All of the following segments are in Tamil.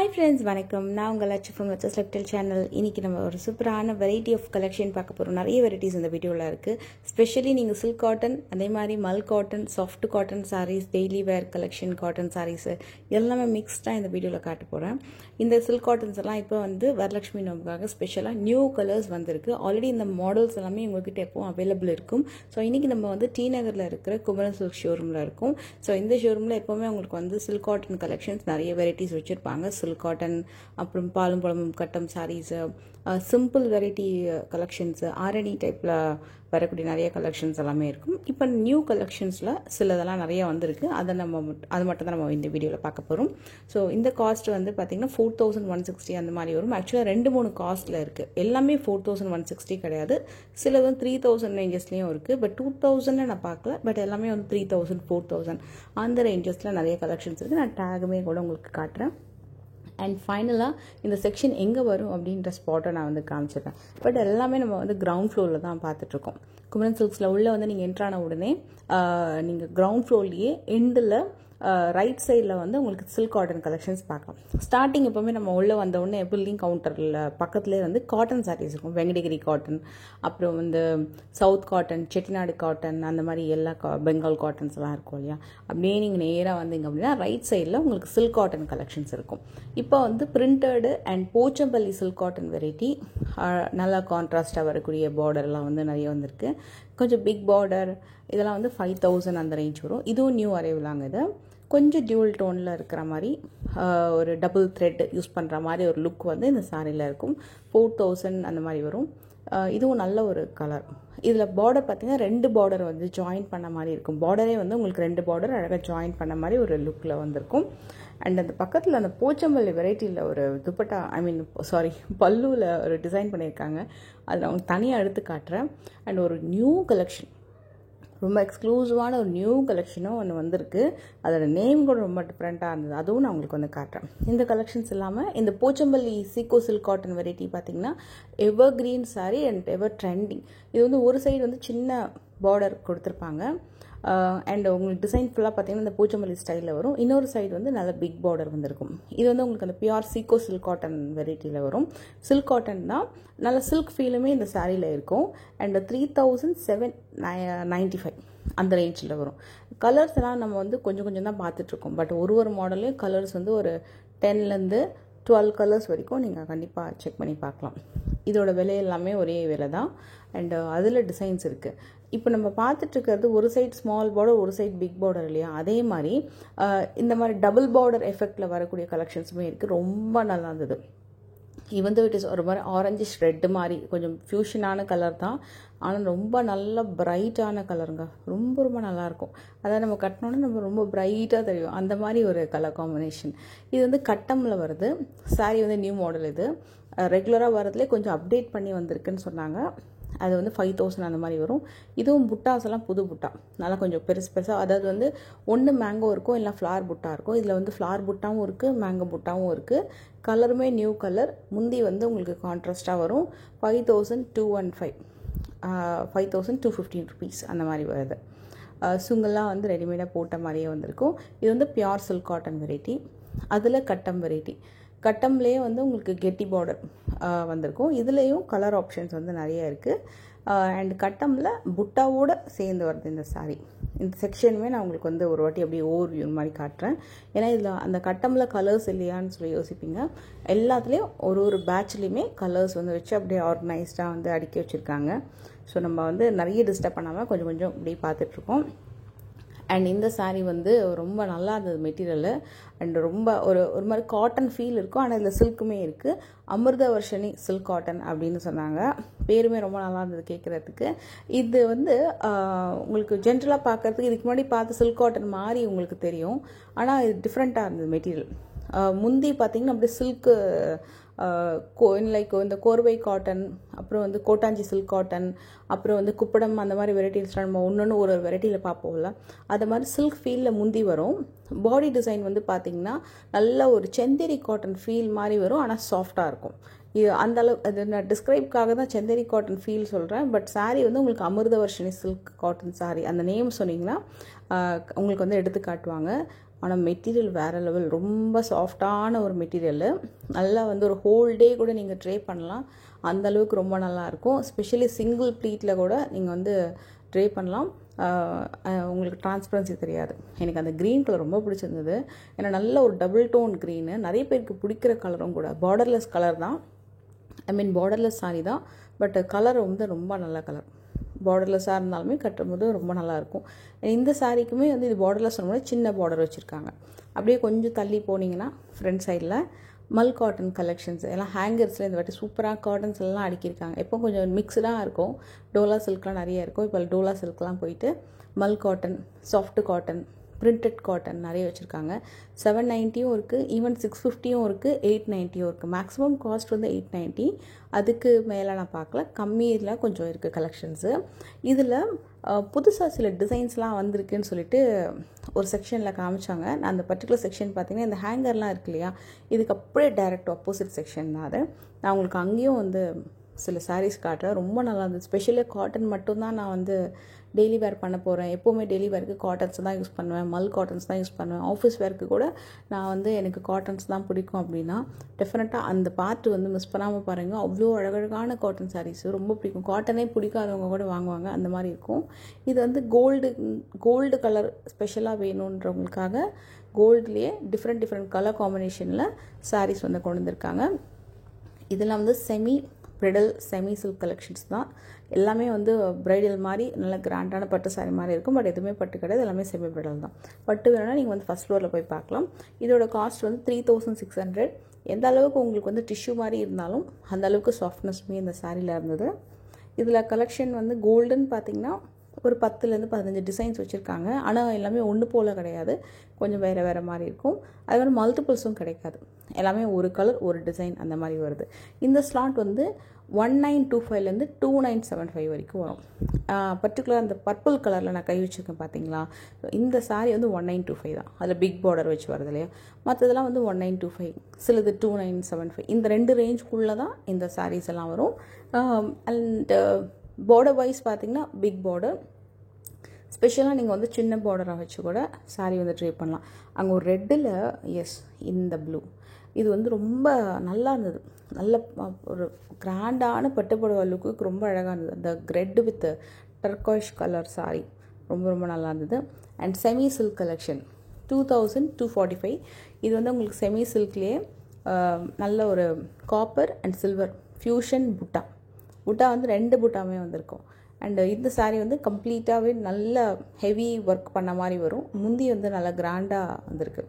Hi friends, வணக்கம். நான் உங்கள் Latchu from Latchu's lifestyle channel. இன்றைக்கி நம்ம ஒரு சூப்பரான வெரைட்டி ஆஃப் கலெக்ஷன் பார்க்க போகிறோம். நிறைய வெரைட்டிஸ் இந்த வீடியோவில் இருக்குது. ஸ்பெஷலி நீங்கள் சில்க் காட்டன், அதே மாதிரி mul cotton, soft cotton saris, daily wear collection cotton saris எல்லாமே மிக்ஸ்டாக இந்த வீடியோவில் காட்ட போகிறேன். இந்த சில்க் காட்டன்ஸ் எல்லாம் இப்போ வந்து வரலட்சுமி நோம்புக்காக ஸ்பெஷலாக நியூ கலர்ஸ் வந்திருக்கு. ஆல்ரெடி இந்த மாடல்ஸ் எல்லாமே உங்கள்கிட்ட எப்பவும் அவைலபிள் இருக்கும். ஸோ இன்றைக்கி நம்ம வந்து டி நகரில் இருக்கிற குமரன் சில்க் ஷோரூமில் இருக்கும். ஸோ இந்த ஷோரூமில் எப்போவுமே உங்களுக்கு வந்து சில்க் காட்டன் கலெக்ஷன்ஸ் நிறைய வெரைட்டிஸ் வச்சுருப்பாங்க. சில்க் காட்டன், அப்புறம் பாலும் பழமும் கட்டம் saris, simple variety collections, Arani டைப்பில் வரக்கூடிய நிறைய கலெக்ஷன்ஸ் எல்லாமே இருக்கும். இப்போ நியூ கலெக்ஷன்ஸில் சிலதெல்லாம் நிறைய வந்திருக்கு. அது மட்டும் தான் நம்ம இந்த வீடியோவில் பார்க்க போகிறோம். ஸோ இந்த காஸ்ட் வந்து பார்த்திங்கன்னா 4160 அந்த மாதிரி வரும். ஆக்சுவலாக 2-3 காஸ்ட்டில் இருக்குது. எல்லாமே 4160 கிடையாது. சிலது வந்து 3000 ரேஞ்சஸ்லேயும் இருக்குது. பட் 2000 நான் பார்க்கல. பட் எல்லாமே வந்து 3000 4000 அந்த ரேஞ்சஸில் நிறைய கலெக்ஷன்ஸ் இருக்குது. நான் டேகுமே கூட உங்களுக்கு காட்டுறேன். அண்ட் ஃபைனலாக இந்த செக்ஷன் எங்கே வரும் அப்படின்ற ஸ்பாட்டை நான் வந்து காமிச்சிடுறேன். பட் எல்லாமே நம்ம வந்து கிரவுண்ட் ஃப்ளோரில் தான் பார்த்துட்ருக்கோம். குமரன் சில்க்ஸில் உள்ளே வந்து நீங்கள் என்ட்ரான உடனே நீங்கள் கிரவுண்ட் ஃப்ளோர்லேயே எண்டில் ரைட் சைடில் வந்து உங்களுக்கு சில்க் காட்டன் கலெக்ஷன்ஸ் பார்க்கலாம். ஸ்டார்டிங் எப்போவுமே நம்ம உள்ளே வந்தவுடனே பில்டிங் கவுண்டரில் பக்கத்துலேயே வந்து காட்டன் சாரீஸ் இருக்கும். வெங்கடகிரி காட்டன், அப்புறம் வந்து சவுத் காட்டன், செட்டிநாடு காட்டன், அந்த மாதிரி எல்லா பெங்கால் காட்டன்ஸ் எல்லாம் இருக்கும் இல்லையா. அப்படியே நீங்கள் நேராக வந்தீங்க அப்படின்னா ரைட் சைடில் உங்களுக்கு சில்க் காட்டன் கலெக்ஷன்ஸ் இருக்கும். இப்போ வந்து printed and Pochampalli silk cotton variety நல்லா கான்ட்ராஸ்டாக வரக்கூடிய பார்டர்லாம் வந்து நிறைய வந்திருக்கு. கொஞ்சம் பிக் பார்டர் இதெல்லாம் வந்து 5000 அந்த ரேஞ்ச் வரும். இதுவும் நியூ அரைவலாங்க. இது கொஞ்சம் டியூவல் டோனில் இருக்கிற மாதிரி ஒரு டபுள் த்ரெட் யூஸ் பண்ணுற மாதிரி ஒரு லுக் வந்து இந்த சாரியில் இருக்கும். 4000 அந்த மாதிரி வரும். இதுவும் நல்ல ஒரு கலர். இதில் பார்டர் பார்த்திங்கன்னா 2 பார்டர் வந்து ஜாயின் பண்ண மாதிரி இருக்கும். பார்டரே வந்து உங்களுக்கு 2 பார்டர் அழகாக ஜாயின் பண்ண மாதிரி ஒரு லுக்கில் வந்திருக்கும். அண்ட் அந்த பக்கத்தில் அந்த போச்சம்பள்ளி வெரைட்டியில் ஒரு துப்பட்டா பல்லுவில் ஒரு டிசைன் பண்ணியிருக்காங்க. அதில் அவங்க தனியாக எடுத்து காட்டுறேன். அண்ட் ஒரு நியூ கலெக்ஷன், ரொம்ப எக்ஸ்க்ளூசிவான ஒரு நியூ கலெக்ஷனும் ஒன்று வந்திருக்கு. அதோட நேம் கூட ரொம்ப டிஃப்ரெண்ட்டாக இருந்தது. அதுவும் நான் உங்களுக்கு வந்து காட்டுறேன். இந்த கலெக்ஷன்ஸ் இல்லாமல் இந்த போச்சம்பள்ளி சீக்கோ சில்க் காட்டன் வெரைட்டி பார்த்திங்கன்னா எவர் green sari and ever trending. இது வந்து ஒரு சைடு வந்து சின்ன பார்டர் கொடுத்துருப்பாங்க. அண்ட் உங்களுக்கு டிசைன் ஃபுல்லாக பார்த்தீங்கன்னா இந்த போச்சம்பள்ளி ஸ்டைலில் வரும். இன்னொரு சைடு வந்து நல்ல பிக் பார்டர் வந்திருக்கும். இது வந்து உங்களுக்கு அந்த பியூர் சீக்கோ சில்க் காட்டன் வெரைட்டியில் வரும். சில்க் காட்டன் தான், நல்ல சில்க் ஃபீலுமே இந்த சாரியில் இருக்கும். அண்ட் 3795 அந்த ரேஞ்சில் வரும். கலர்ஸ் எல்லாம் நம்ம வந்து கொஞ்சம் கொஞ்சம் தான் பார்த்துட்ருக்கோம். பட் ஒரு மாடல்லையும் கலர்ஸ் வந்து ஒரு 10லேருந்து 12 கலர்ஸ் வரைக்கும் நீங்கள் கண்டிப்பாக செக் பண்ணி பார்க்கலாம். இதோட விலை எல்லாமே ஒரே விலை தான். அண்டு அதில் டிசைன்ஸ் இருக்குது. இப்போ நம்ம பார்த்துட்ருக்கிறது ஒரு சைட் ஸ்மால் பார்டர், ஒரு சைட் பிக் பார்டர் இல்லையா. அதே மாதிரி இந்த மாதிரி டபுள் பார்டர் எஃபெக்டில் வரக்கூடிய கலெக்ஷன்ஸுமே இருக்குது. ரொம்ப நல்லா இருந்தது. வந்து இட் இஸ் ஒரு மாதிரி ஆரஞ்சு ரெட் மாதிரி கொஞ்சம் ஃபியூஷனான கலர் தான். ஆனால் ரொம்ப நல்ல பிரைட்டான கலருங்க. ரொம்ப ரொம்ப நல்லாயிருக்கும். அதாவது நம்ம கட்டினோன்னா நம்ம ரொம்ப பிரைட்டாக தெரியும். அந்த மாதிரி ஒரு கலர் காம்பினேஷன். இது வந்து கட்டமில் வருது. சாரீ வந்து நியூ மாடல். இது ரெகுலராக வரதுலே கொஞ்சம் அப்டேட் பண்ணி வந்திருக்குன்னு சொன்னாங்க. அது வந்து 5000 அந்த மாதிரி வரும். இதுவும் புட்டாஸ் எல்லாம் புது புட்டா, நல்லா கொஞ்சம் பெருசாக. அதாவது வந்து ஒன்று மேங்கோ இருக்கும், இல்லை ஃப்ளார் புட்டா இருக்கும். இதில் வந்து ஃப்ளார் புட்டாவும் இருக்குது, மேங்கோ புட்டாவும் இருக்குது. கலருமே நியூ கலர். முந்தி வந்து உங்களுக்கு கான்ட்ராஸ்டாக வரும். 5215 5215 ருபீஸ் அந்த மாதிரி வருது. சுங்கெல்லாம் வந்து ரெடிமேடாக போட்ட மாதிரியே வந்திருக்கும். இது வந்து பியூர் சில்க் காட்டன் வெரைட்டி. அதில் கட்டம் வெரைட்டி. கட்டம்லேயே வந்து உங்களுக்கு கெட்டி பார்டர் வந்திருக்கும். இதுலேயும் கலர் ஆப்ஷன்ஸ் வந்து நிறைய இருக்குது. அண்ட் கட்டமில் புட்டாவோடு சேர்ந்து வருது இந்த சாரீ. இந்த செக்ஷனுமே நான் உங்களுக்கு வந்து ஒரு வாட்டி அப்படியே ஓவர்வியூ மாதிரி காட்டுறேன். ஏன்னா இதில் அந்த கட்டமில் கலர்ஸ் இல்லையான்னு சொல்லி யோசிப்பீங்க. எல்லாத்துலேயும் ஒரு பேட்ச்லேயுமே கலர்ஸ் வந்து வச்சு அப்படியே ஆர்கனைஸ்டாக வந்து அடுக்கி வச்சுருக்காங்க. ஸோ நம்ம வந்து நிறைய டிஸ்டர்ப் பண்ணாமல் கொஞ்சம் கொஞ்சம் அப்படியே பார்த்துட்ருக்கோம். அண்ட் இந்த சாரீ வந்து ரொம்ப நல்லா இருந்தது மெட்டீரியலு. அண்ட் ரொம்ப ஒரு மாதிரி காட்டன் ஃபீல் இருக்கும். ஆனால் இதில் சில்க்குமே இருக்குது. அமிர்தவர்ஷினி சில்க் காட்டன் அப்படின்னு சொன்னாங்க. பேருமே ரொம்ப நல்லா இருந்தது கேட்குறதுக்கு. இது வந்து உங்களுக்கு ஜென்ரலாக பார்க்குறதுக்கு இதுக்கு முன்னாடி பார்த்து சில்க் காட்டன் மாதிரி உங்களுக்கு தெரியும். ஆனால் இது டிஃப்ரெண்ட்டாக இருந்தது மெட்டீரியல். முந்தி பார்த்திங்கன்னா அப்படியே சில்க்கு லைக் இந்த கோர்வை காட்டன், அப்புறம் வந்து கோட்டாஞ்சி சில்க் காட்டன், அப்புறம் வந்து குப்படம், அந்த மாதிரி வெரைட்டிஸ்லாம் நம்ம ஒன்று ஒரு வெரைட்டியில் பார்ப்போம்ல. அது மாதிரி சில்க் ஃபீலில் முந்தி வரும். பாடி டிசைன் வந்து பார்த்திங்கன்னா நல்ல ஒரு செந்தேரி காட்டன் ஃபீல் மாதிரி வரும். ஆனால் சாஃப்டாக இருக்கும். இது அந்த அளவு அது நான் டிஸ்கிரைப்காக தான் செந்தேரி காட்டன் ஃபீல் சொல்கிறேன். பட் சாரீ வந்து உங்களுக்கு அமிர்தவர்ஷினி சில்க் காட்டன் சாரீ அந்த நேம் சொன்னீங்கன்னா உங்களுக்கு வந்து எடுத்து காட்டுவாங்க. ஆனால் மெட்டீரியல் வேறு லெவல், ரொம்ப சாஃப்டான ஒரு மெட்டீரியல். நல்லா வந்து ஒரு ஹோல் டே கூட நீங்கள் ட்ரே பண்ணலாம், அந்தளவுக்கு ரொம்ப நல்லாயிருக்கும். ஸ்பெஷலி சிங்கிள் ப்ளீட்டில் கூட நீங்கள் வந்து ட்ரே பண்ணலாம். உங்களுக்கு டிரான்ஸ்பரன்சி தெரியாது. எனக்கு அந்த க்ரீன் கலர் ரொம்ப பிடிச்சிருந்தது. ஏன்னா நல்ல ஒரு டபுள் டோன் க்ரீனு, நிறைய பேருக்கு பிடிக்கிற கலரும் கூட. பார்டர்லெஸ் கலர் தான், பார்டர்லெஸ் சாரி தான், பட் கலர் வந்து ரொம்ப நல்ல கலர். பார்டர்லெஸ்ஸாக இருந்தாலுமே கட்டும்போது ரொம்ப நல்லாயிருக்கும். இந்த சாரீக்குமே வந்து இது பார்டர்லெஸ் சொன்னோம்னா சின்ன பார்டர் வச்சுருக்காங்க. அப்படியே கொஞ்சம் தள்ளி போனீங்கன்னா ஃப்ரண்ட் சைடில் மல் காட்டன் கலெக்ஷன்ஸ் எல்லாம் ஹேங்கர்ஸில் இந்த வாட்டி சூப்பராக காட்டன்ஸ் எல்லாம் அடுக்கியிருக்காங்க. எப்போ கொஞ்சம் மிக்ஸ்டாக இருக்கும், டோலா சில்க்லாம் நிறைய இருக்கும். இப்போ டோலா சில்க்லாம் போயிட்டு மல் cotton, soft cotton, printed cotton நிறைய வச்சுருக்காங்க. 790யும் இருக்குது, ஈவன் 650யும் இருக்குது, 890யும் இருக்குது. மேக்ஸிமம் காஸ்ட் வந்து 890. அதுக்கு மேலே நான் பார்க்கல, கம்மியில் கொஞ்சம் இருக்குது கலெக்ஷன்ஸு. இதில் புதுசாக சில டிசைன்ஸ்லாம் வந்திருக்குன்னு சொல்லிட்டு ஒரு செக்ஷனில் காமிச்சாங்க. நான் அந்த பர்டிகுலர் செக்ஷன் பார்த்தீங்கன்னா இந்த ஹேங்கர்லாம் இருக்கு இல்லையா, இதுக்கு அப்படியே டைரக்ட் ஆப்போசிட் செக்ஷன் தான் அது. நான் உங்களுக்கு அங்கேயும் வந்து சில சாரீஸ் காட்டுறேன், ரொம்ப நல்லா இருந்தது. ஸ்பெஷலாக காட்டன் மட்டும்தான் நான் வந்து டெய்லி வேர் பண்ண போகிறேன். எப்போவுமே டெய்லி வேருக்கு காட்டன்ஸ் தான் யூஸ் பண்ணுவேன், மல் காட்டன்ஸ் தான் யூஸ் பண்ணுவேன். ஆஃபீஸ் வேருக்கு கூட நான் வந்து எனக்கு காட்டன்ஸ் தான் பிடிக்கும் அப்படின்னா டெஃபினட்டாக அந்த பார்ட்டு வந்து மிஸ் பண்ணாமல் பாருங்கள். அவ்வளோ அழகழகான காட்டன் சாரீஸ் ரொம்ப பிடிக்கும். காட்டனே பிடிக்காதவங்க கூட வாங்குவாங்க, அந்த மாதிரி இருக்கும். இது வந்து கோல்டு கலர் ஸ்பெஷலாக வேணுன்றவங்களுக்காக கோல்டுலேயே டிஃப்ரெண்ட் கலர் காம்பினேஷனில் சாரீஸ் வந்து கொண்டு வந்திருக்காங்க. இதெல்லாம் வந்து செமி சில்க் கலெக்ஷன்ஸ் தான். எல்லாமே வந்து பிரைடல் மாதிரி நல்ல கிராண்டான பட்டு சாரி மாதிரி இருக்கும், பட் எதுவுமே பட்டு கிடையாது, எல்லாமே செமி பிரைடல் தான். பட்டு வேணும்னா நீங்கள் வந்து ஃபஸ்ட் ஃப்ளோரில் போய் பார்க்கலாம். இதோட காஸ்ட் வந்து 3600. எந்த அளவுக்கு உங்களுக்கு வந்து டிஷ்யூ மாதிரி இருந்தாலும் அந்த அளவுக்கு சாஃப்ட்னஸ்மே இந்த சாரியில் இருந்தது. இதில் கலெக்ஷன் வந்து கோல்டுன்னு பார்த்தீங்கன்னா ஒரு 10லேருந்து 15 டிசைன்ஸ் வச்சுருக்காங்க. ஆனால் எல்லாமே ஒன்று போல் கிடையாது, கொஞ்சம் வேறு மாதிரி இருக்கும். அது மாதிரி மல்டிபிள்ஸும் கிடைக்காது, எல்லாமே ஒரு கலர் ஒரு டிசைன் அந்த மாதிரி வருது. இந்த ஸ்லாட் வந்து 1925லேருந்து 2975 வரைக்கும் வரும். பர்டிகுலர் அந்த பர்பிள் கலரில் நான் கை வச்சுருக்கேன் பார்த்தீங்களா, இந்த சாரீ வந்து 1925 தான். அதில் பிக் பார்டர் வச்சு வருது இல்லையா, மற்றதெல்லாம் வந்து 1925, சிலது 2975. இந்த 2 ரேஞ்சுக்குள்ளே தான் இந்த சாரீஸ் எல்லாம் வரும். அண்ட் பார்டர் வைஸ் பார்த்திங்கன்னா பிக் பார்டர், ஸ்பெஷலாக நீங்கள் வந்து சின்ன பார்டராக வச்சு கூட சாரீ வந்து ட்ரை பண்ணலாம். அங்கே ஒரு ரெட்டில் இந்த ப்ளூ இது வந்து ரொம்ப நல்லா இருந்தது. நல்ல ஒரு கிராண்டான பட்டுப்புடவை லுக்கு ரொம்ப அழகாக இருந்தது. அந்த ரெட் வித் டர்காய்ஷ் கலர் சாரீ ரொம்ப நல்லா இருந்தது. And semi silk collection 2245. இது வந்து உங்களுக்கு செமி சில்க்லேயே நல்ல ஒரு காப்பர் அண்ட் சில்வர் ஃபியூஷன் புட்டா வந்து 2 புட்டாமே வந்திருக்கும். அண்டு இந்த சாரீ வந்து கம்ப்ளீட்டாகவே நல்ல ஹெவி ஒர்க் பண்ண மாதிரி வரும். முந்தி வந்து நல்லா கிராண்டாக வந்திருக்கு,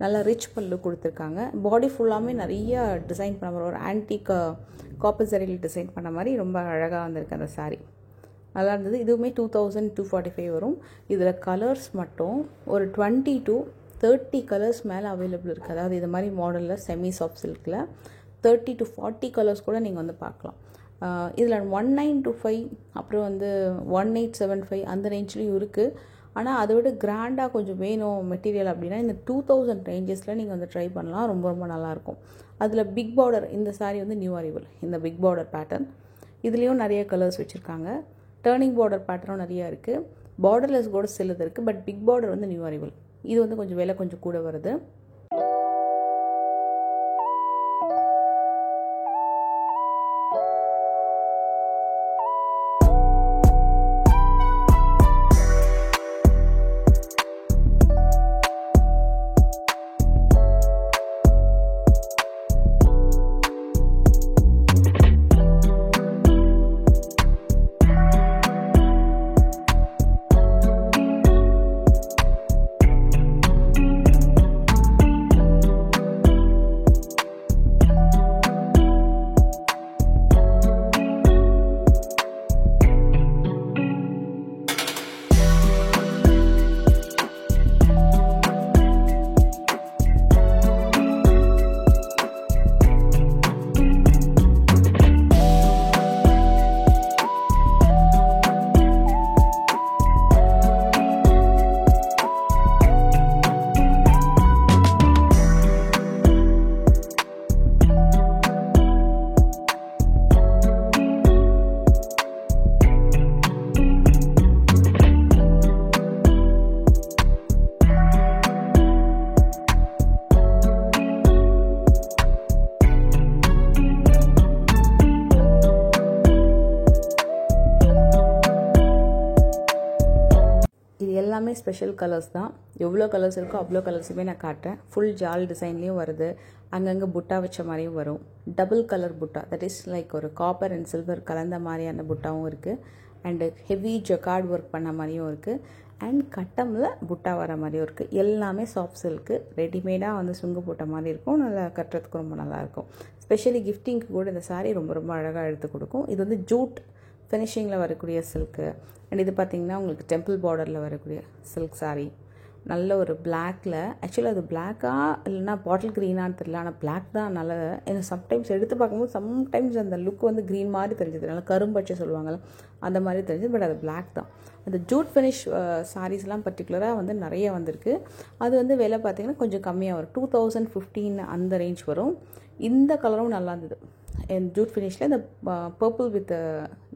நல்லா ரிச் பல்லு கொடுத்துருக்காங்க. பாடி ஃபுல்லாமே நிறைய டிசைன் பண்ண மாதிரி ஒரு ஆன்டிக் காப்பர் சரியில் டிசைன் பண்ண மாதிரி ரொம்ப அழகாக வந்திருக்கு அந்த சாரீ. நல்லா இருந்தது. இதுவுமே 2245 வரும். இதில் கலர்ஸ் மட்டும் ஒரு 20 to 30 கலர்ஸ் மேலே அவைலபிள் இருக்குது. அதாவது இது மாதிரி மாடலில் செமி சாஃப்ட் சில்கில் 30 to 40 கலர்ஸ் கூட நீங்கள் வந்து பார்க்கலாம். இதில் 1925 அப்புறம் வந்து 1875 அந்த ரேஞ்ச்லேயும் இருக்குது. ஆனால் அதை விட கிராண்டாக கொஞ்சம் வேணும் மெட்டீரியல் அப்படின்னா இந்த 2000 ரேஞ்சஸில் நீங்கள் வந்து ட்ரை பண்ணலாம், ரொம்ப நல்லாயிருக்கும். அதில் பிக் பார்டர் இந்த சாரீ வந்து நியூ அரைவல், இந்த பிக் பார்டர் பேட்டர்ன். இதுலேயும் நிறைய கலர்ஸ் வச்சுருக்காங்க. டர்னிங் பார்டர் பேட்டர்னும் நிறையா இருக்குது. பார்டர்லெஸ் கூட சிலது இருக்குது, பட் பிக் பார்டர் வந்து நியூ அரைவல். இது வந்து கொஞ்சம் விலை கொஞ்சம் கூட வருது. எல்லாமே ஸ்பெஷல் கலர்ஸ் தான். எவ்வளோ கலர்ஸ் இருக்கோ அவ்வளோ கலர்ஸுமே நான் காட்டுறேன். ஃபுல் ஜால் டிசைன்லேயும் வருது, அங்கங்கே புட்டா வச்ச மாதிரியும் வரும். டபுள் கலர் புட்டா, தட் இஸ் லைக் ஒரு காப்பர் அண்ட் சில்வர் கலந்த மாதிரியான புட்டாவும் இருக்குது. அண்டு ஹெவி ஜொக்கார்ட் ஒர்க் பண்ண மாதிரியும் இருக்குது. அண்ட் கட்டமில் புட்டா வர மாதிரியும் இருக்குது. எல்லாமே சாஃப்ட் சில்க்கு, ரெடிமேடாக வந்து சுங்கு போட்ட மாதிரி இருக்கும். நல்லா கட்டுறதுக்கு ரொம்ப நல்லாயிருக்கும். ஸ்பெஷலி கிஃப்டிங்க்கு கூட இந்த சாரீ ரொம்ப ரொம்ப அழகாக எடுத்து கொடுக்கும். இது வந்து ஜூட் ஃபினிஷிங்கில் வரக்கூடிய சில்க்கு. அண்ட் இது பார்த்திங்கன்னா உங்களுக்கு டெம்பிள் பார்டரில் வரக்கூடிய சில்க் சாரீ. நல்ல ஒரு பிளாக்கில், ஆக்சுவலாக அது பிளாக்காக இல்லைனா பாட்டில் க்ரீனான்னு தெரியல, ஆனால் பிளாக் தான். நல்ல எனக்கு சம்டைம்ஸ் எடுத்து பார்க்கும்போது சம்டைம்ஸ் அந்த லுக் வந்து க்ரீன் மாதிரி தெரிஞ்சது, நல்லா கரும்பச்சை சொல்லுவாங்கள்ல அந்த மாதிரி தெரிஞ்சது. பட் அது பிளாக் தான். அந்த ஜூட் ஃபினிஷ் சாரீஸ்லாம் பர்டிகுலராக வந்து நிறைய வந்திருக்கு. அது வந்து விலை பார்த்திங்கன்னா கொஞ்சம் கம்மியாக வரும், 2015 அந்த ரேஞ்ச் வரும். இந்த கலரும் நல்லா இருந்தது. ஜூட் ஃபினிஷில் இந்த பர்பிள் வித்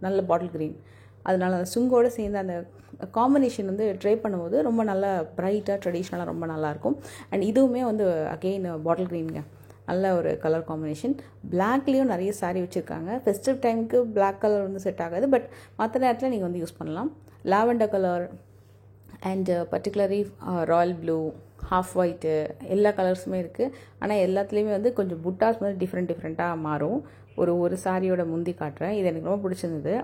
நல்ல பாட்டில் க்ரீன், அதனால அந்த சுங்கோடு சேர்ந்து அந்த காம்பினேஷன் வந்து ட்ரை பண்ணும்போது ரொம்ப நல்லா ப்ரைட்டாக ட்ரெடிஷ்னலாக ரொம்ப நல்லாயிருக்கும். அண்ட் இதுவுமே வந்து அகெயின் பாட்டில் க்ரீனுங்க, நல்ல ஒரு கலர் காம்பினேஷன். பிளாக்லேயும் நிறைய சாரீ வச்சுருக்காங்க. ஃபெஸ்டிவ் டைமுக்கு பிளாக் கலர் வந்து செட் ஆகாது, பட் மற்ற நேரத்தில் நீங்கள் வந்து யூஸ் பண்ணலாம். Lavender colour and particularly Royal blue, half white, எல்லா கலர்ஸுமே இருக்குது. ஆனால் எல்லாத்துலேயுமே வந்து கொஞ்சம் புட்டாஸ் வந்து டிஃப்ரெண்ட்டாக மாறும். ஒரு சாரியோட முந்தி காட்டுறேன். இது எனக்கு ரொம்ப பிடிச்சிருந்தது.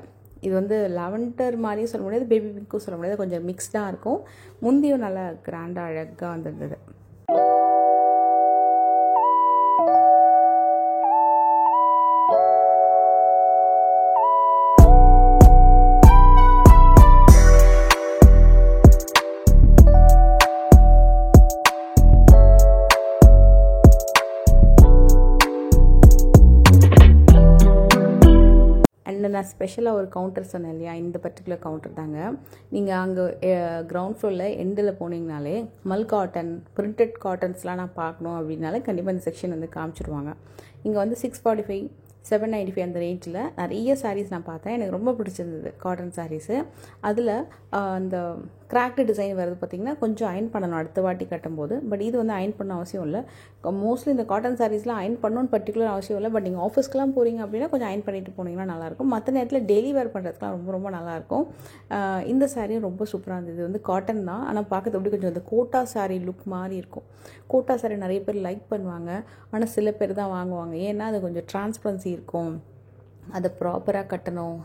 இது வந்து லாவெண்டர் மாதிரியும் சொல்ல முடியாது, பேபி பிங்க்கும் சொல்ல முடியாது, கொஞ்சம் மிக்ஸ்டாக இருக்கும். முந்தியும் நல்லா கிராண்டாக அழகாக வந்திருந்தது. நான் ஸ்பெஷலாக ஒரு கவுண்டர் சொன்னேன் இல்லையா, இந்த பர்டிகுலர் கவுண்டர் தாங்க. நீங்கள் அங்கே கிரவுண்ட் ஃப்ளோரில் எண்டில் போனீங்கனாலே மல் காட்டன், பிரிண்டட் காட்டன்ஸ்லாம் நான் பார்க்கணும் அப்படின்னாலே கண்டிப்பாக இந்த செக்ஷன் வந்து காமிச்சிடுவாங்க. இங்கே வந்து 645, 795 அந்த ரேஞ்சில் நிறைய சாரீஸ் நான் பார்த்தேன். எனக்கு ரொம்ப பிடிச்சிருந்தது காட்டன் சாரீஸு. அதில் அந்த கிராக்டு டிசைன் வருது பார்த்திங்கன்னா, கொஞ்சம் அயன் பண்ணணும் அடுத்த வாட்டி கட்டும்போது. பட் இது வந்து அயன் பண்ண அவசியம் இல்லை. மோஸ்ட்லி இந்த காட்டன் சாரீஸ்லாம் அயன் பண்ணணும்னு பர்டிகுலர் அவசியம் இல்லை. பட் நீங்கள் ஆஃபீஸ்க்கெலாம் போகிறீங்க அப்படின்னா கொஞ்சம் அயன் பண்ணிட்டு போனீங்கன்னா நல்லாயிருக்கும். மற்ற நேரத்தில் டெய்லி வேர் பண்ணுறதுக்குலாம் ரொம்ப ரொம்ப நல்லாயிருக்கும். இந்த சாரியும் ரொம்ப சூப்பராக இருந்தது. இது வந்து காட்டன் தான், ஆனால் பார்க்கறது அப்படி கொஞ்சம் அந்த கோட்டா சாரீ லுக் மாதிரி இருக்கும். கோட்டா சாரீ நிறைய பேர் லைக் பண்ணுவாங்க, ஆனால் சில பேர் தான் வாங்குவாங்க. ஏன்னா அது கொஞ்சம் டிரான்ஸ்பரன்சி இருக்கும், அதை ப்ராப்பராக கட்டணும்.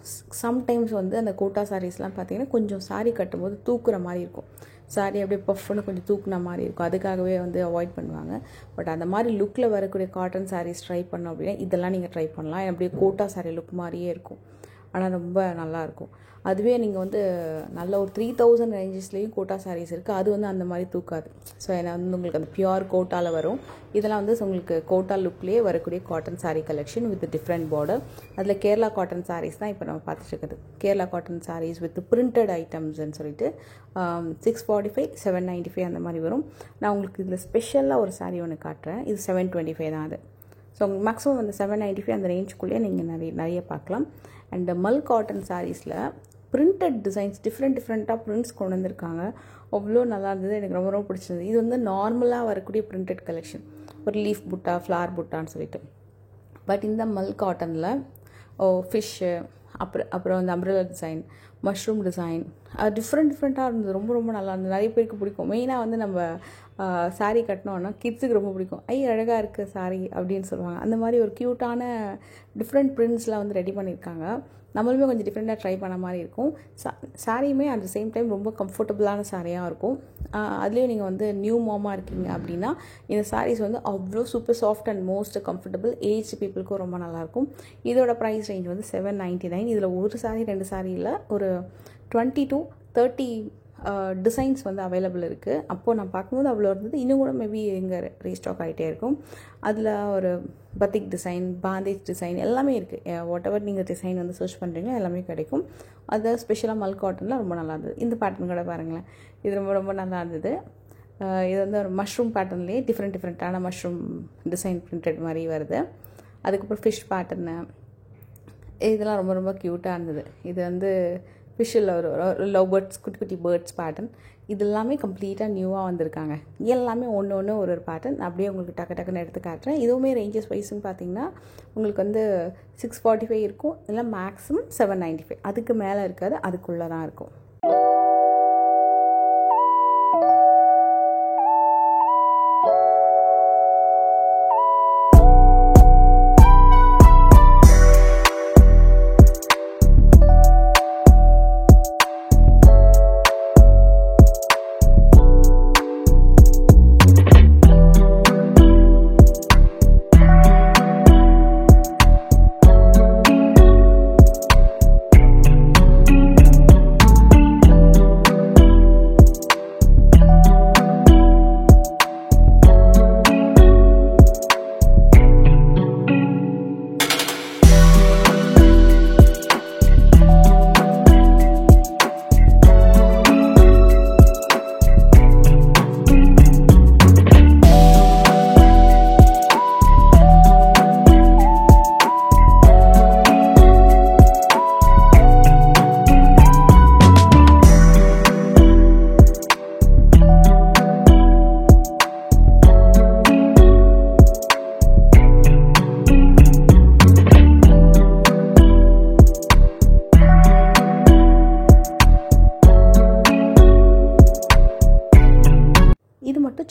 சம்டைம்ஸ் வந்து அந்த கோட்டா சாரீஸ்லாம் பார்த்திங்கன்னா கொஞ்சம் சாரீ கட்டும்போது தூக்குற மாதிரி இருக்கும். சாரீ அப்படியே பஃப்னு கொஞ்சம் தூக்குன மாதிரி இருக்கும். அதுக்காகவே வந்து அவாய்ட் பண்ணுவாங்க. பட் அந்த மாதிரி லுக்கில் வரக்கூடிய காட்டன் சாரீஸ் ட்ரை பண்ணோம் அப்படின்னா இதெல்லாம் நீங்கள் ட்ரை பண்ணலாம். அப்படியே கோட்டா சாரீ லுக் மாதிரியே இருக்கும், ஆனால் ரொம்ப நல்லாயிருக்கும். அதுவே நீங்கள் வந்து நல்ல ஒரு 3000 ரேஞ்சஸ்லேயும் கோட்டா சாரீஸ் இருக்குது. அது வந்து அந்த மாதிரி தூக்காது. ஸோ ஏன்னா வந்து உங்களுக்கு அந்த பியூர் கோட்டாவில் வரும். இதெல்லாம் வந்து உங்களுக்கு கோட்டா லுக்லேயே வரக்கூடிய cotton sari collection with different border. அதில் கேரளா காட்டன் சாரீஸ் தான் இப்போ நம்ம பார்த்துட்டு Kerala cotton saris with printed ஐட்டம்ஸ்ன்னு சொல்லிட்டு 645, 795 அந்த மாதிரி வரும். நான் உங்களுக்கு இதில் ஸ்பெஷலாக ஒரு சாரீ ஒன்று காட்டுறேன். இது 725 தான் அது. ஸோ உங்களுக்கு மேக்ஸிமம் அந்த 795 அந்த ரேஞ்சுக்குள்ளேயே நீங்கள் நிறைய பார்க்கலாம். அண்ட் மல் காட்டன் சாரீஸில் பிரிண்டட் டிசைன்ஸ் டிஃப்ரெண்ட்டாக பிரிண்ட்ஸ் கொண்டு வந்திருக்காங்க. அவ்வளோ நல்லா இருந்தது, எனக்கு ரொம்ப ரொம்ப பிடிச்சிருந்தது. இது வந்து நார்மலாக வரக்கூடிய பிரிண்டட் கலெக்ஷன், ஒரு லீஃப் புட்டா, ஃப்ளார் புட்டான்னு சொல்லிட்டு. பட் இந்த மல் காட்டனில் ஃபிஷ்ஷு, அப்புறம் அந்த அம்ப்ரெல்லா டிசைன், மஷ்ரூம் டிசைன், டிஃப்ரெண்ட்டாக இருந்தது. ரொம்ப ரொம்ப நல்லா இருந்தது. நிறைய பேருக்கு பிடிக்கும். மெயினாக வந்து நம்ம சாரீ கட்டினோன்னா கிட்ஸுக்கு ரொம்ப பிடிக்கும். அழகாக இருக்குது சாரீ அப்படின்னு சொல்லுவாங்க. அந்த மாதிரி ஒரு க்யூட்டான டிஃப்ரெண்ட் பிரிண்ட்ஸ்லாம் வந்து ரெடி பண்ணியிருக்காங்க. நம்மளுமே கொஞ்சம் டிஃப்ரெண்ட்டாக ட்ரை பண்ண மாதிரி இருக்கும். சாரியுமே அட் த சேம் டைம் ரொம்ப கம்ஃபர்டபுளான சாரியாக இருக்கும். அதுலேயும் நீங்கள் வந்து நியூ மாமாக இருக்கீங்க அப்படின்னா இந்த சாரீஸ் வந்து அவ்வளோ super soft and most comfortable. Age பீப்புளுக்கும் ரொம்ப நல்லாயிருக்கும். இதோட ப்ரைஸ் ரேஞ்ச் வந்து 799. இதில் ஒரு சாரீ 2 சாரியில் ஒரு 20 to 30 டிசைன்ஸ் வந்து அவைலபிள் இருக்குது. அப்போது நான் பார்க்கும்போது அவ்வளோ இருந்தது. இன்னும் கூட மேபி இங்கே ரீஸ்டாக் ஆகிட்டே இருக்கும். அதில் ஒரு பத்திக் டிசைன், பாந்தேஜ் டிசைன் எல்லாமே இருக்குது. வாட் எவர் நீங்கள் டிசைன் வந்து சர்ச் பண்ணுறீங்களோ எல்லாமே கிடைக்கும். அது ஸ்பெஷலாக மல் காட்டனில் ரொம்ப நல்லா இருந்தது. இந்த பேட்டர்ன் கூட பாருங்களேன், இது ரொம்ப ரொம்ப நல்லா இருந்தது. இது வந்து ஒரு மஷ்ரூம் பேட்டர்ன்லேயே டிஃப்ரெண்ட்டான மஷ்ரூம் டிசைன் பிரிண்டட் மாதிரி வருது. அதுக்கப்புறம் ஃபிஷ் பேட்டர்னு, இதெல்லாம் ரொம்ப ரொம்ப க்யூட்டாக இருந்தது. இது வந்து ஃபிஷ்ஷில் ஒரு லவ் பேர்ட்ஸ், குட்டி குட்டி பேர்ட்ஸ் பேட்டர்ன். இது எல்லாமே கம்ப்ளீட்டாக நியூவாக வந்திருக்காங்க. எல்லாமே ஒன்று ஒரு பேட்டர்ன். அப்படியே உங்களுக்கு டக்குன்னு எடுத்து காட்டுறேன். இதுவுமே ரேஞ்சஸ் வைஸ்ன்னு பார்த்தீங்கன்னா உங்களுக்கு வந்து 645 இருக்கும், இல்லை மேக்ஸிமம் 795. அதுக்கு மேலே இருக்காது, அதுக்குள்ளே தான் இருக்கும்.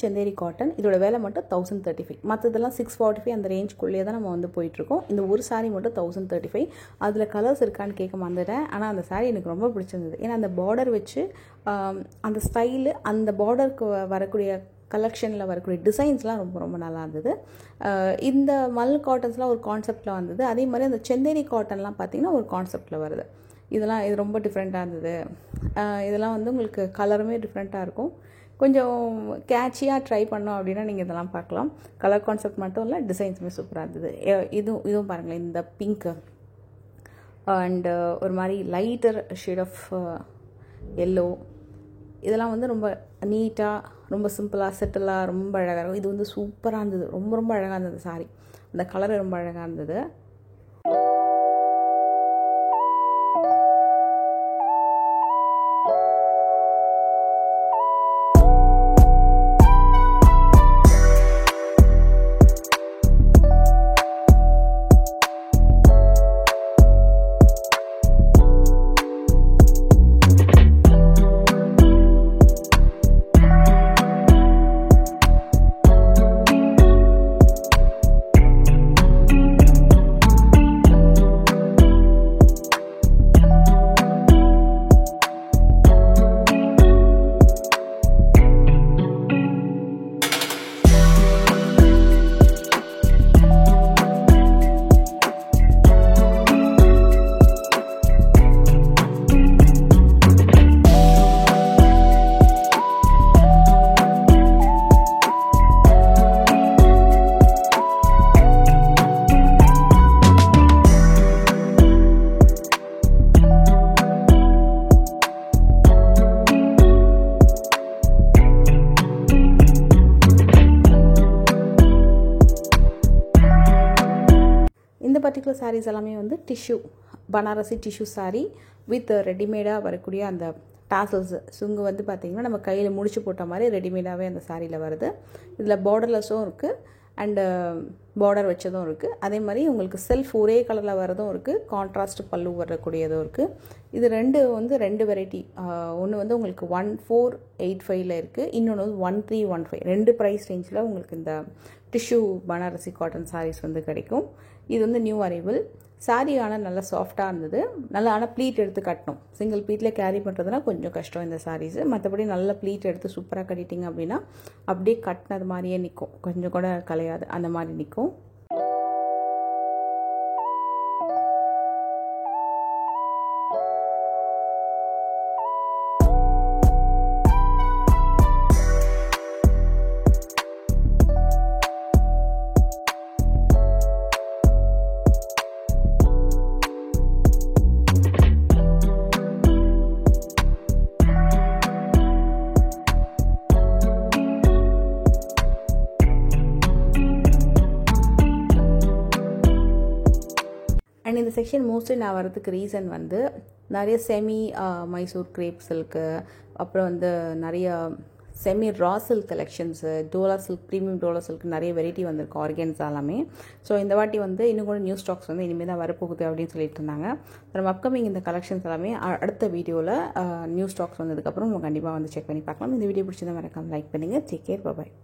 செந்தேரி காட்டன். இதோட விலை மட்டும் 1035. மற்றதெல்லாம் 645 அந்த ரேஞ்சுக்குள்ளேயே தான் நம்ம வந்து போயிட்டுருக்கோம். இந்த ஒரு சாரீ மட்டும் 1035. அதில் கலர்ஸ் இருக்கான்னு கேட்க மறந்துட்டேன். ஆனால் அந்த சாரீ எனக்கு ரொம்ப பிடிச்சிருந்தது. ஏன்னா அந்த பார்டர் வச்சு அந்த ஸ்டைலு, அந்த பார்டருக்கு வரக்கூடிய கலெக்ஷனில் வரக்கூடிய டிசைன்ஸ்லாம் ரொம்ப ரொம்ப நல்லா இருந்தது. இந்த மல் காட்டன்ஸ்லாம் ஒரு கான்செப்டில் வந்தது. அதே மாதிரி அந்த செந்தேரி காட்டன்லாம் பார்த்திங்கன்னா ஒரு கான்செப்டில் வருது. இது ரொம்ப டிஃப்ரெண்ட்டாக இருந்தது. இதெல்லாம் வந்து உங்களுக்கு கலருமே டிஃப்ரெண்ட்டாக இருக்கும். கொஞ்சம் கேட்சியாக ட்ரை பண்ணோம் அப்படின்னா நீங்கள் இதெல்லாம் பார்க்கலாம். கலர் கான்செப்ட் மட்டும் இல்லை, டிசைன்ஸுமே சூப்பராக இருந்தது. இதுவும் பாருங்களேன், இந்த பிங்க்கு அண்டு ஒரு மாதிரி லைட்டர் ஷேட் ஆஃப் எல்லோ, இதெல்லாம் வந்து ரொம்ப நீட்டாக, ரொம்ப சிம்பிளாக, செட்டிலாக, ரொம்ப அழகாக இருக்கும். இது வந்து சூப்பராக இருந்தது. ரொம்ப ரொம்ப அழகாக இருந்தது சாரி. அந்த கலர் ரொம்ப அழகாக இருந்தது. இந்த பர்டிகுலர் சாரீஸ் எல்லாமே வந்து tissue, Banarasi tissue sari with ரெடிமேடாக வரக்கூடிய அந்த டாசல்ஸ். சுங்கு வந்து பார்த்திங்கன்னா நம்ம கையில் முடிச்சு போட்ட மாதிரி ரெடிமேடாகவே அந்த சாரியில் வருது. இதில் பார்டர்லெஸ்ஸும் இருக்குது அண்டு பார்டர் வச்சதும் இருக்குது. அதே மாதிரி உங்களுக்கு செல்ஃப் ஒரே கலரில் வரதும் இருக்குது, கான்ட்ராஸ்ட் பல்லு வரக்கூடியதும் இருக்குது. இது ரெண்டு வெரைட்டி. ஒன்று வந்து உங்களுக்கு 1485 இருக்குது, இன்னொன்று வந்து 1315. 2 ப்ரைஸ் ரேஞ்சில் உங்களுக்கு இந்த டிஷ்யூ பனாரசி காட்டன் சாரீஸ் வந்து கிடைக்கும். இது வந்து நியூ அரைவல் சாரீ. ஆனால் நல்லா சாஃப்டாக இருந்தது. ஆனால் ப்ளீட் எடுத்து கட்டணும். சிங்கிள் ப்ளீட்டில் கேரி பண்ணுறதுனா கொஞ்சம் கஷ்டம் இந்த சாரீஸு. மற்றபடி நல்ல ப்ளீட் எடுத்து சூப்பராக கட்டிட்டிங்க அப்படின்னா அப்படியே கட்டினது மாதிரியே நிற்கும், கொஞ்சம் கூட கலையாது, அந்த மாதிரி நிற்கும். அண்ட் இந்த செக்ஷன் மோஸ்ட்லி நான் வரதுக்கு ரீசன் வந்து நிறைய செமி மைசூர் கிரேப் சில்க்கு, அப்புறம் வந்து நிறைய semi raw silk collections, dola silk, premium dola silk நிறைய வெரைட்டி வந்திருக்கு, ஆர்கன்ஸா எல்லாமே. ஸோ இந்த வாட்டி வந்து இன்னும் கூட நியூ ஸ்டாக்ஸ் வந்து இனிமேல் தான் வரப்போகுது அப்படின்னு சொல்லிட்டு இருந்தாங்க. நம்ம அப்கமிங் இந்த கலெக்ஷன்ஸ் எல்லாமே அடுத்த வீடியோவில் நியூ ஸ்டாக்ஸ் வந்ததுக்கப்புறம் நம்ம கண்டிப்பாக வந்து செக் பண்ணி பார்க்கலாம். இந்த வீடியோ பிடிச்சதை மறக்காம லைக் பண்ணுங்கள். டேக் கேர், பாய்.